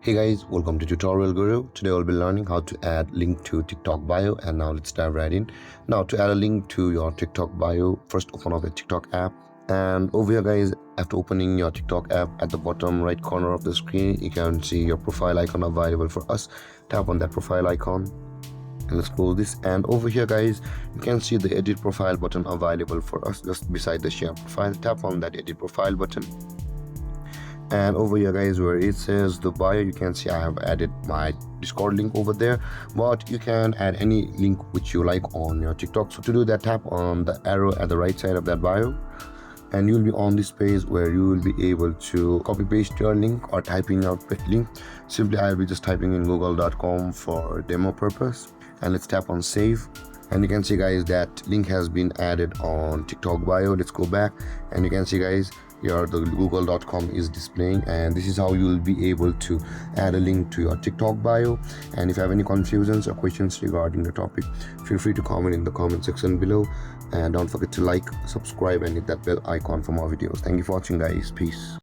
Hey guys, welcome to Tutorial Guru. Today we'll be learning how to add link to TikTok bio, and now let's dive right in. Now to add a link to your TikTok bio, first open up the TikTok app, and over here guys, after opening your TikTok app, at the bottom right corner of the screen you can see your profile icon available for us. Tap on that profile icon and let's close this, and over here guys you can see the edit profile button available for us just beside the share profile. Tap on that edit profile button, and over here guys where it says the bio, you can see I have added my Discord link over there, but you can add any link which you like on your TikTok. So to do that, tap on the arrow at the right side of that bio and you'll be on this page where you will be able to copy paste your link or typing out the link. Simply I'll be just typing in google.com for demo purpose, and let's tap on save. And you can see guys that link has been added on TikTok bio. Let's go back and you can see guys here the google.com is displaying, and this is how you will be able to add a link to your TikTok bio. And if you have any confusions or questions regarding the topic, feel free to comment in the comment section below, and don't forget to like, subscribe and hit that bell icon for more videos. Thank you for watching guys. Peace.